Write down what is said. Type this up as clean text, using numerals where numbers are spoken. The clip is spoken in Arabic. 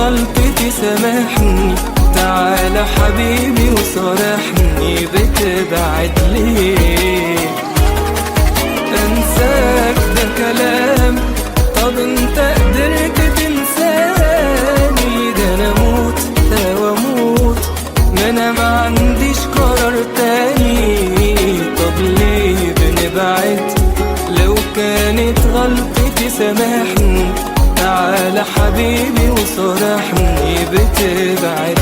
غلطتي سامحني، تعالى حبيبي وصارحني، بتبعد ليه؟ انساك ده كلام، طب انت قدرت تنساني؟ ده انا اموت او اموت، ما انا ما عنديش قرار تاني. طب ليه بنبعد؟ لو كانت غلطتي سامحني، تعالى حبيبي وصارحني، بتبعد